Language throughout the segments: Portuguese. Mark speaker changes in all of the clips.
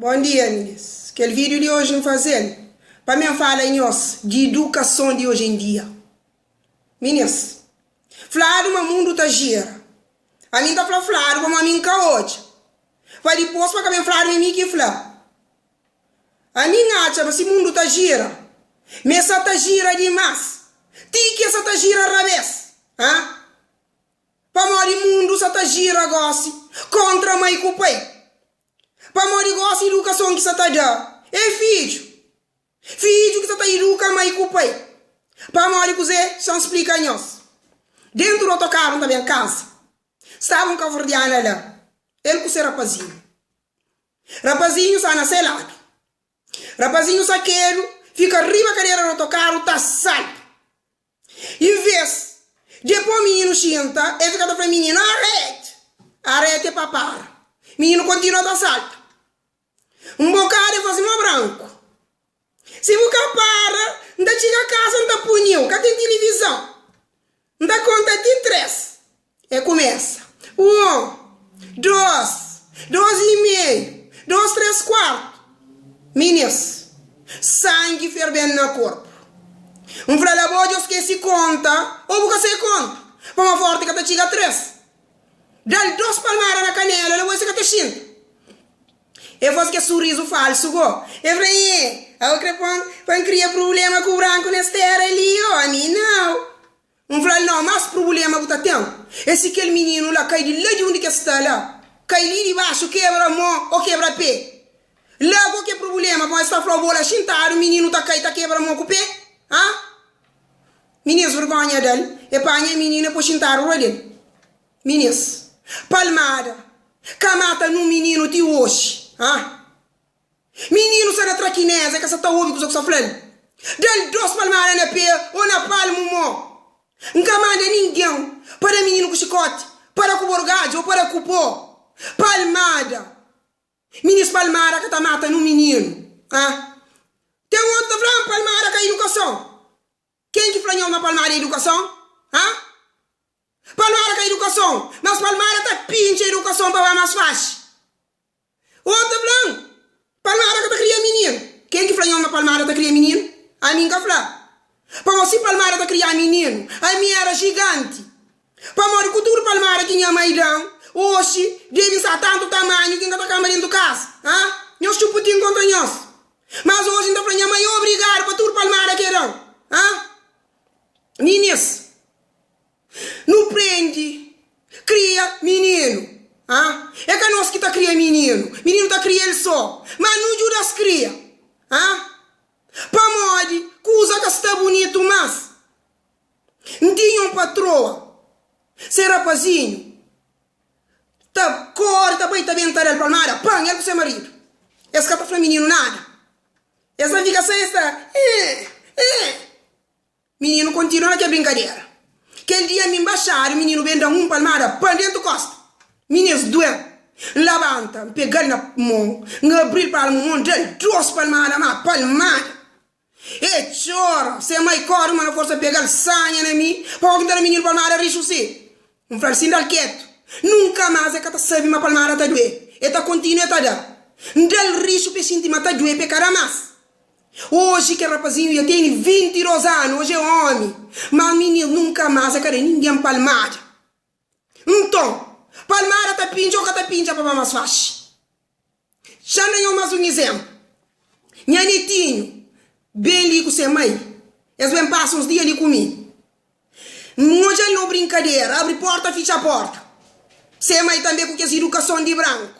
Speaker 1: Bom dia, meninas. Aquele vídeo de hoje não fazendo para mim falar em nós de educação de hoje em dia. Meninas, falar do mundo tá gira. A mim tá falando como a mim cá hoje. Vai depois para que falar de mim que falar. A mim acha que esse mundo tá gira. Mas essa tá gira demais. Tem que essa tá gira à revés. Para morrer mundo essa tá gira gosse contra a mãe com o pai. Para morrer gosse educação que você tá dando. É filho. Filho que você tá educando a mãe com o pai. Para morrer com você, só explica nós. Dentro do autocarro também casa. Estava um cavordiano lá. Ele com seu rapazinho. Rapazinho está na selada. Rapazinho saqueiro fica arriba da cadeira do autocarro, tá salto. Em vez depois o menino senta, ele fica para o menino, arrete. Arrete para parar. Menino continua a salto. Um bocado e faz um branco. Se o cara para, não chega a casa, não dá punhão, cá tem televisão. Não dá conta de 3. E começa. 1, 2, 2,5, 2, 3 quartos. Meninas, sangue fervendo no corpo. Um fralabó de esqueci conta, ou porque você conta. Para uma forte que chega a 3. Dá 2 palmadas na canela, ela vai ser que te sinta. Eu faço que sorriso falso, go. Eu falei, eu para criar problema com o branco nesta era ali, ó, a mim não. Um falei, não, mas problema que tem. Esse aquele menino lá cai de lá de onde que está lá. Cai ali de baixo, quebra a mão ou quebra a pé. Logo que problema, quando está falando bola chintar, o menino tá cai, tá quebra a mão com o pé. Meninas, vergonha dele. E panha a menina para chintar o dele. Meninas, palmada. Camata no menino de hoje. Menino será traquinesa que você está ouvindo com o que você falando. Dele 2 palmadas na pé ou na palma, nunca manda ninguém para menino com chicote, para com borgade ou para com pó. Palmada. Meninas palmada que está matando no menino. Tem um outro falando palmada que é educação. Quem que falou na palmada é educação? Palmada que é educação. Mas palmada está pinche educação para mais fácil. Outro falando palmada que está criando menino. Quem que falou na palmada está criando menino? A mim que falou. Para você palmada está criando menino. A minha era gigante. Para morrer com tudo palmada que minha mãe dá. Hoje, deve estar tanto tamanho que ainda está camarando casa. Nós chuputinho contra nós. Mas hoje ainda para minha mãe obrigado para tudo palmada que dão. Meninas, não prende, cria menino. É que nós que está criando menino. Menino está criando ele só. Mas não ajuda as cria. Para morrer, coisa que está bonito, mas não tinha um patroa. Ser rapazinho. Tá corta, bem, tá bem, tá ele palmada. Pã, ele com seu marido. Esse cara para menino nada. Essa fica sem essa. Menino continua que é brincadeira. Aquele dia me embaixaram, o menino vem dar um palmada, pã dentro costa. Meninos doendo. Levanta, pegar na mão, abrir para a mão dele, 2 palmadas, mas palmada. E chora, se a mãe corre, mas não força pegar sanha na mim, para que o menino palmada risco se. Um fracinho dal quieto. Nunca mais é que sabe uma palmada tá doer. E tá continua a dar. Del risco para sentir mas tá doer para cara mais. Hoje que rapazinho já tem 22 anos, hoje é homem. Mas menino nunca mais é que ninguém palmada. Então, palmada tá pincha ou que tá pincha para mais fácil. Já não é mais um exemplo. Minha netinho, bem ali com sua mãe. Eles vêm passar uns dias ali comigo. Hoje ele não brincadeira, abre porta, fecha a porta. Sua mãe também com essa educação de branco.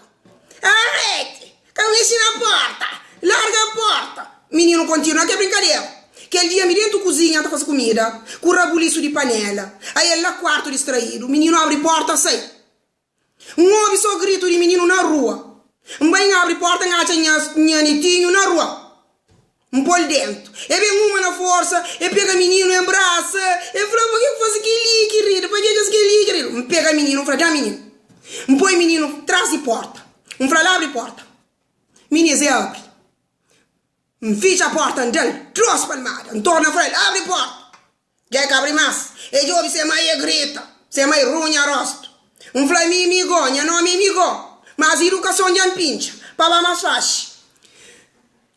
Speaker 1: Arrete, caminhe na porta, larga a porta. Menino continua, que é brincadeira. Aquele dia me dentro da cozinha, tá fazendo comida, com rabuliço de panela. Aí ele lá quarto distraído, o menino abre porta, sai. Ouve só grito de menino na rua. Mãe abre porta, acha minha netinho na rua. Põe dentro. E vem uma na força, e pega menino, abraça. E fala, por que faz aquele querido? Por que faz aquele querido? Pega menino, fala, dá menino. Põe menino, traz de porta. Fala, abre porta. Menino, você abre. Fecha a porta dele, trouxe palmada. Torna, fala, abre porta. Já que abre mais. E ouve, se mãe grita. Se mãe runha rosto. Fala, mi amigo, não é mi amigo. Mas a educação de pincha. Para mais fácil.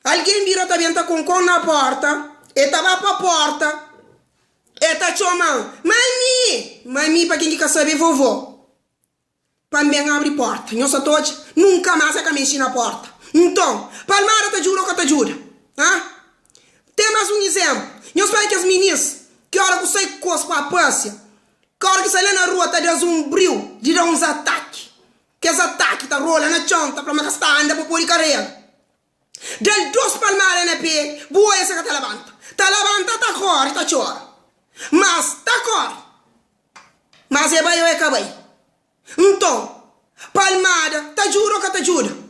Speaker 1: Alguém vira também tá com na porta, e tava pra porta, e tá chamando, mami, para quem que quer saber, vovô. Para mim abre porta, eu só tô nunca mais é que mexer na porta. Então, Palmara tá juro que tá jura, ah? Tem mais um exemplo, eu sei que as meninas, que hora que sai coisa para a pância, que hora que sai lá na rua tá dando um brilho, de dar uns ataques, que esse ataque tá rolando na chonta, para uma casta anda para pôr carreira. Del dos Palmara na pé, boa essa que tá levanta, tá corre, tá chora. Mas, tá corre. Mas é bem, eu acabei. Então, Palmara, tá juro que tá juro.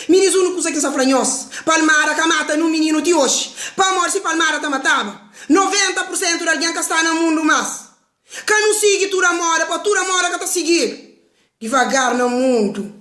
Speaker 1: Meninos não conseguem se afranhos. Palmara que mata no menino de hoje. Para morrer se Palmara tá matava. 90% de alguém que está no mundo mas. Que não sigue tua mora, para tua mora que tá seguindo. Devagar no mundo.